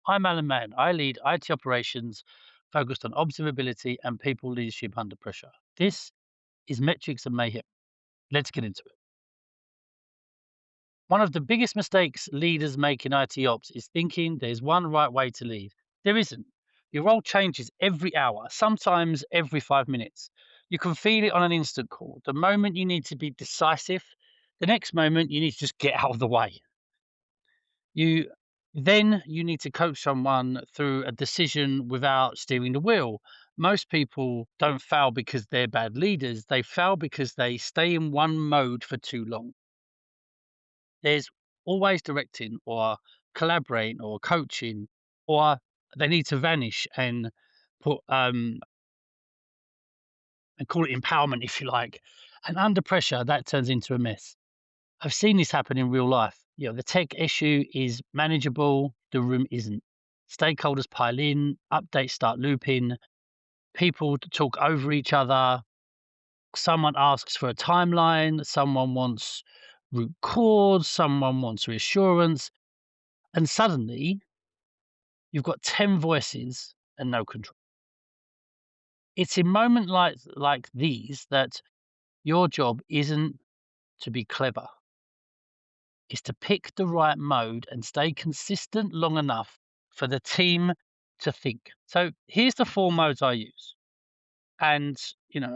I'm Alan Mann. I lead IT operations focused on observability and people leadership under pressure. This is Metrics and Mayhem. Let's get into it. One of the biggest mistakes leaders make in IT ops is thinking there's one right way to lead. There isn't. Your role changes every hour, sometimes every 5 minutes. You can feel it on an instant call. The moment you need to be decisive, the next moment you need to just get out of the way. You need to coach someone through a decision without steering the wheel. Most people don't fail because they're bad leaders. They fail because they stay in one mode for too long. There's always directing or collaborating or coaching, or they need to vanish and put and call it empowerment if you like. And under pressure, that turns into a mess. I've seen this happen in real life. The tech issue is manageable, the room isn't. Stakeholders pile in, updates start looping, people talk over each other. Someone asks for a timeline, someone wants root cause, someone wants reassurance. And suddenly you've got 10 voices and no control. It's in moments like these that your job isn't to be clever. Is to pick the right mode and stay consistent long enough for the team to think. So here's the 4 modes I use. And,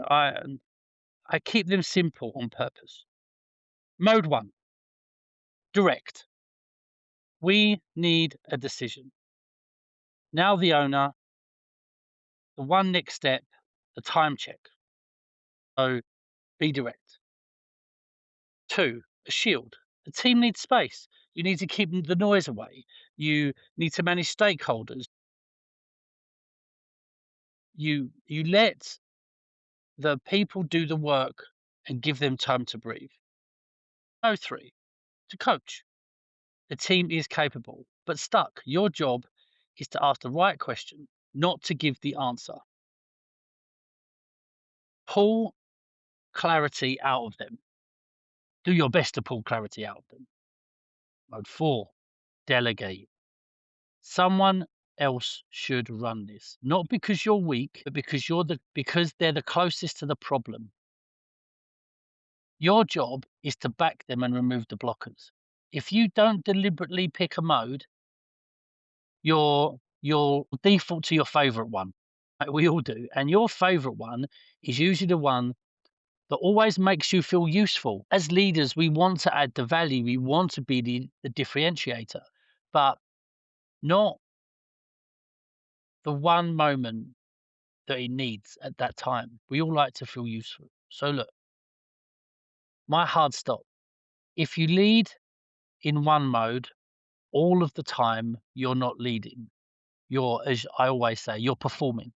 I keep them simple on purpose. Mode 1, direct. We need a decision. Now the owner, the one next step, the time check. So be direct. 2, a shield. The team needs space. You need to keep the noise away. You need to manage stakeholders. You let the people do the work and give them time to breathe. No 3, to coach. The team is capable, but stuck. Your job is to ask the right question, not to give the answer. Pull clarity out of them. Do your best to pull clarity out of them. Mode 4, delegate. Someone else should run this, not because you're weak, but because they're the closest to the problem. Your job is to back them and remove the blockers. If you don't deliberately pick a mode, you'll default to your favorite one. We all do. And your favorite one is usually the one that always makes you feel useful. As leaders, we want to add the value, we want to be the differentiator, but not the one moment that it needs at that time. We all like to feel useful. So look, my hard stop. If you lead in one mode all of the time, you're not leading. As I always say, you're performing.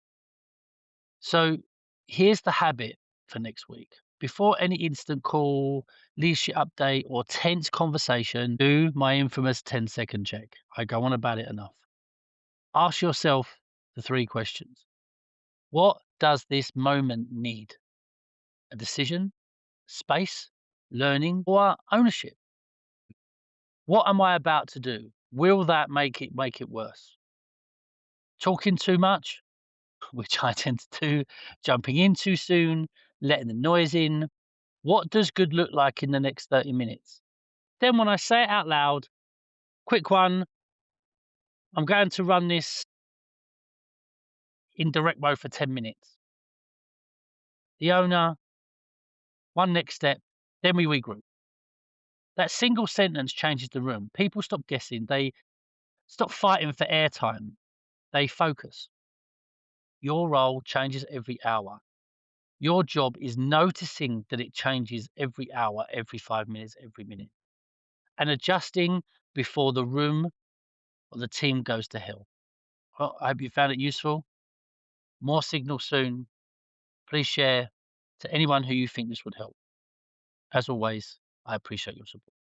So here's the habit for next week. Before any instant call, leadership update, or tense conversation, do my infamous 10-second check. I go on about it enough. Ask yourself the 3 questions. What does this moment need? A decision, space, learning, or ownership? What am I about to do? Will that make it worse? Talking too much, which I tend to do, jumping in too soon, letting the noise in. What does good look like in the next 30 minutes? Then when I say it out loud, quick one, I'm going to run this in direct mode for 10 minutes. The owner, one next step, then we regroup. That single sentence changes the room. People stop guessing. They stop fighting for airtime. They focus. Your role changes every hour. Your job is noticing that it changes every hour, every 5 minutes, every minute, and adjusting before the room or the team goes to hell. Well, I hope you found it useful. More signals soon. Please share to anyone who you think this would help. As always, I appreciate your support.